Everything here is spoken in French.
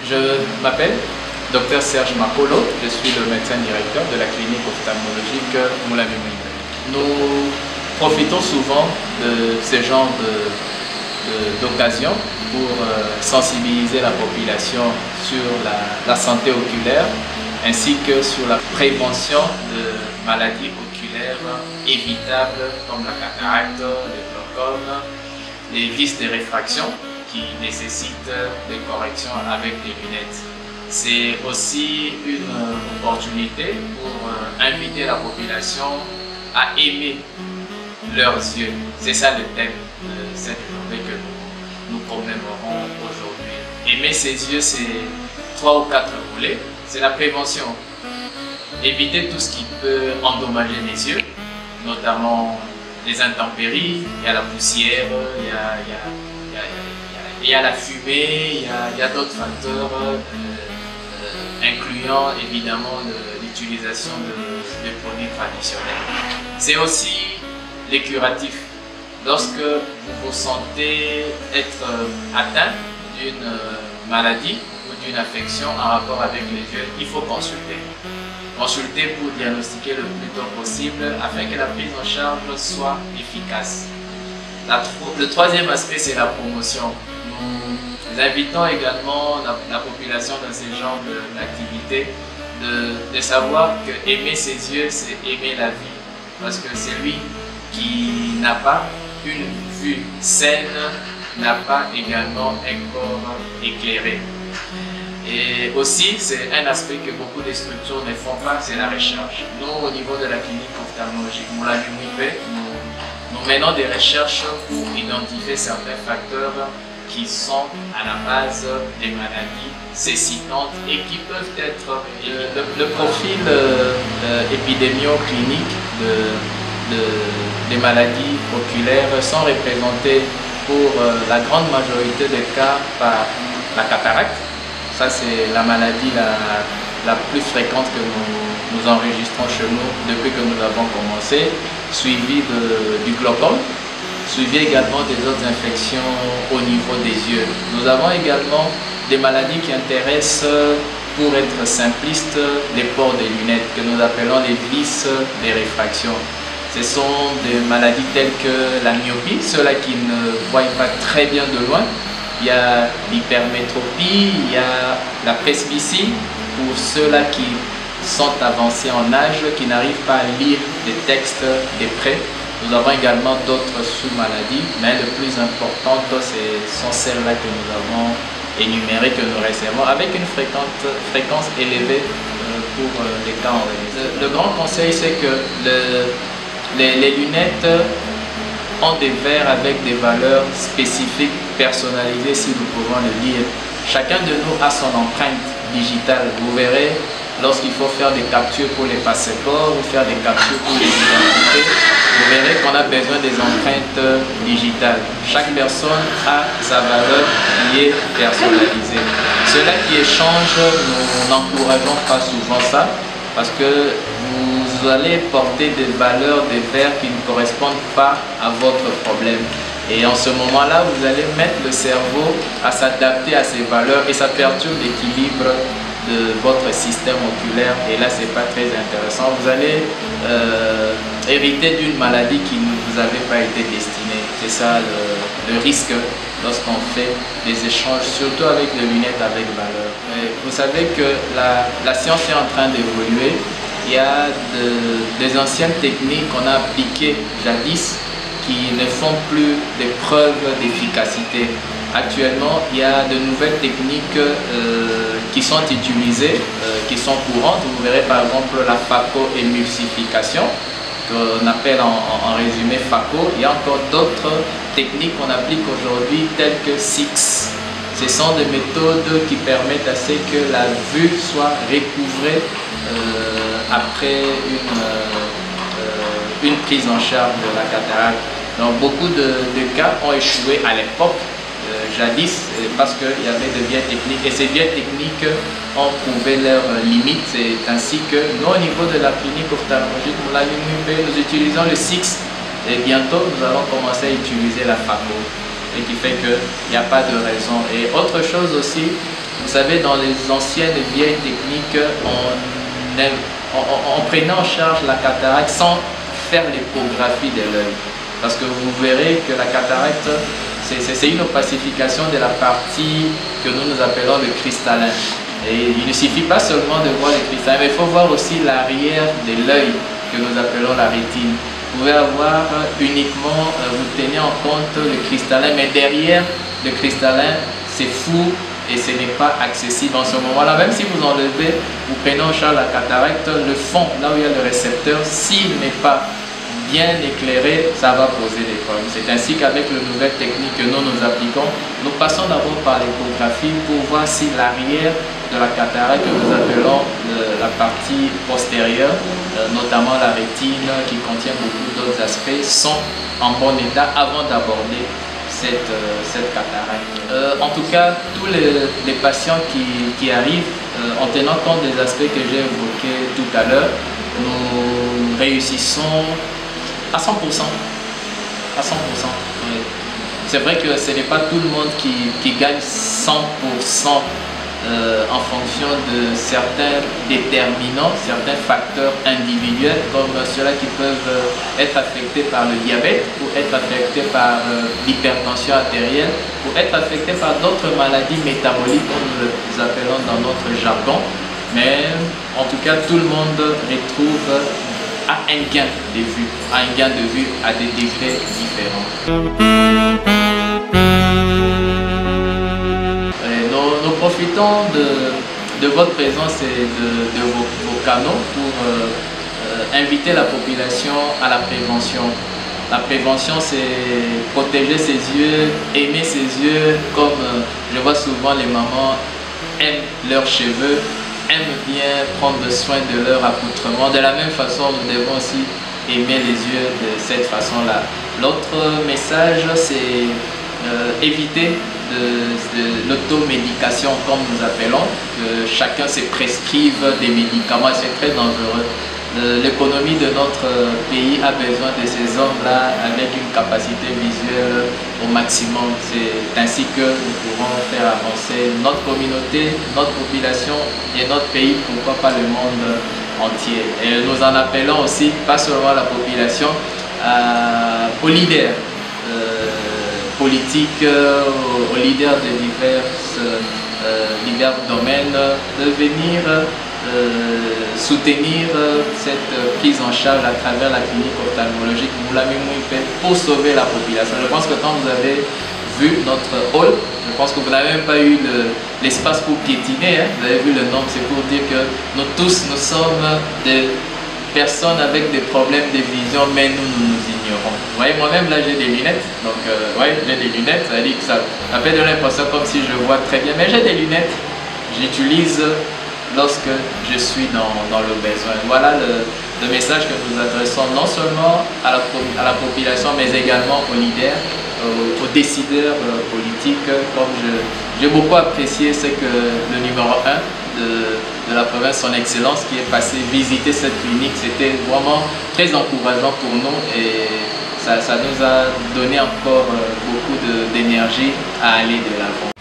Je m'appelle Dr Serge Makolo, je suis le médecin directeur de la clinique ophtalmologique Moulin-Mimouipe. Nous profitons souvent de ce genre d'occasion pour sensibiliser la population sur la santé oculaire ainsi que sur la prévention de maladies oculaires évitables comme la cataracte, le glaucome, les vices de réfraction qui nécessitent des corrections avec des lunettes. C'est aussi une opportunité pour inviter la population à aimer leurs yeux. C'est ça le thème de cette journée que nous commémorons aujourd'hui. Aimer ses yeux, c'est 3 ou 4 volets. C'est la prévention. Éviter tout ce qui peut endommager les yeux, notamment les intempéries, il y a la poussière, il y a la fumée, il y a d'autres facteurs, incluant évidemment l'utilisation de produits traditionnels. C'est aussi les curatifs. Lorsque vous vous sentez être atteint d'une maladie ou d'une affection en rapport avec les yeux, il faut consulter. Consulter pour diagnostiquer le plus tôt possible afin que la prise en charge soit efficace. Le troisième aspect, c'est la promotion. Nous invitons également la population dans ce genre d'activité de savoir que aimer ses yeux, c'est aimer la vie. Parce que celui qui n'a pas une vue saine n'a pas également un corps éclairé. Et aussi, c'est un aspect que beaucoup de structures ne font pas, c'est la recherche. Nous, au niveau de la clinique ophtalmologique Moulin-Mimouipe, nous menons des recherches pour identifier certains facteurs qui sont à la base des maladies cécitantes et qui peuvent être le profil épidémio-clinique des maladies oculaires sont représentés pour la grande majorité des cas par la cataracte. Ça, c'est la maladie la plus fréquente que nous enregistrons chez nous depuis que nous avons commencé, suivi du glaucome, suivi également des autres infections au niveau des yeux. Nous avons également des maladies qui intéressent, pour être simpliste, les pores des lunettes, que nous appelons les vices des réfractions. Ce sont des maladies telles que la myopie, ceux-là qui ne voient pas très bien de loin. Il y a l'hypermétropie, il y a la presbytie pour ceux-là qui sont avancés en âge, qui n'arrivent pas à lire des textes de près. Nous avons également d'autres sous-maladies, mais le plus important, ce sont celles-là que nous avons énumérées, que nous recevons, avec une fréquence élevée pour les cas enregistrés. Le grand conseil, c'est que les lunettes ont des verres avec des valeurs spécifiques, personnalisées, si nous pouvons le dire. Chacun de nous a son empreinte digitale. Vous verrez, lorsqu'il faut faire des captures pour les passeports ou faire des captures pour les identités, vous verrez qu'on a besoin des empreintes digitales. Chaque personne a sa valeur qui est personnalisée. Ceux-là qui échangent, nous n'encourageons pas souvent ça, parce que vous allez porter des valeurs, des verres qui ne correspondent pas à votre problème. Et en ce moment-là, vous allez mettre le cerveau à s'adapter à ces valeurs et ça perturbe l'équilibre de votre système oculaire. Et là, ce n'est pas très intéressant. Vous allez hériter d'une maladie qui ne vous avait pas été destinée. C'est ça le risque lorsqu'on fait des échanges, surtout avec des lunettes avec valeur. Et vous savez que la science est en train d'évoluer. Il y a des anciennes techniques qu'on a appliquées jadis qui ne font plus des preuves d'efficacité. Actuellement, il y a de nouvelles techniques qui sont utilisées, qui sont courantes. Vous verrez par exemple la phacoémulsification, qu'on appelle en résumé phaco. Il y a encore d'autres techniques qu'on applique aujourd'hui, telles que SIX. Ce sont des méthodes qui permettent à ce que la vue soit recouvrée après une prise en charge de la cataracte. Donc beaucoup de cas ont échoué à l'époque, jadis, parce qu'il y avait de vieilles techniques et ces vieilles techniques ont prouvé leurs limites. C'est ainsi que nous, au niveau de la clinique ophtalmologique Moulin-Mimouipe, nous utilisons le SIX et bientôt nous allons commencer à utiliser la phaco, et qui fait qu'il n'y a pas de raison. Et autre chose aussi, Vous savez, dans les anciennes vieilles techniques, on prenait en charge la cataracte sans faire l'échographie de l'œil. Parce que vous verrez que la cataracte, c'est une opacification de la partie que nous appelons le cristallin. Et il ne suffit pas seulement de voir le cristallin, mais il faut voir aussi l'arrière de l'œil que nous appelons la rétine. Vous pouvez avoir uniquement, vous tenez en compte le cristallin, mais derrière le cristallin, c'est flou et ce n'est pas accessible en ce moment-là. Même si vous enlevez, vous prenez en charge la cataracte, le fond, là où il y a le récepteur, s'il n'est pas bien éclairé, ça va poser des problèmes. C'est ainsi qu'avec les nouvelles techniques que nous appliquons, nous passons d'abord par l'échographie pour voir si l'arrière de la cataracte que nous appelons la partie postérieure, notamment la rétine qui contient beaucoup d'autres aspects, sont en bon état avant d'aborder cette cataracte. En tout cas, tous les patients qui arrivent, en tenant compte des aspects que j'ai évoqués tout à l'heure, nous réussissons à 100%. À 100%. Oui. C'est vrai que ce n'est pas tout le monde qui gagne 100% en fonction de certains déterminants, certains facteurs individuels, comme ceux-là qui peuvent être affectés par le diabète, ou être affectés par l'hypertension artérielle, ou être affectés par d'autres maladies métaboliques, comme nous les appelons dans notre jargon. Mais en tout cas, tout le monde retrouve à un gain de vue, à des degrés différents. Nous profitons de votre présence et de vos canaux pour inviter la population à la prévention. La prévention, c'est protéger ses yeux, aimer ses yeux, comme je vois souvent les mamans aiment leurs cheveux, aiment bien prendre soin de leur accoutrement. De la même façon, nous devons aussi aimer les yeux de cette façon-là. L'autre message, c'est éviter de l'automédication, comme nous appelons, que chacun se prescrive des médicaments, c'est très dangereux. L'économie de notre pays a besoin de ces hommes-là avec une capacité visuelle au maximum. C'est ainsi que nous pourrons faire avancer notre communauté, notre population et notre pays, pourquoi pas le monde entier. Et nous en appelons aussi, pas seulement la population, aux leaders politiques, aux leaders de divers domaines, de venir soutenir cette prise en charge à travers la clinique ophtalmologique Moulami Mouipe pour sauver la population. Je pense que quand vous avez vu notre hall, je pense que vous n'avez même pas eu l'espace pour piétiner, hein. Vous avez vu le nombre, c'est pour dire que nous tous, nous sommes des personnes avec des problèmes de vision, mais nous ignorons. Vous voyez, moi-même là j'ai des lunettes, donc ouais, j'ai des lunettes, ça dit que ça peut donner l'impression comme si je vois très bien, mais j'ai des lunettes, j'utilise lorsque je suis dans le besoin. Voilà le message que nous adressons non seulement à la population, mais également aux leaders, aux décideurs politiques. Comme j'ai beaucoup apprécié ce que le numéro 1 de la province, son excellence, qui est passé visiter cette clinique, c'était vraiment très encourageant pour nous et ça nous a donné encore beaucoup d'énergie à aller de l'avant.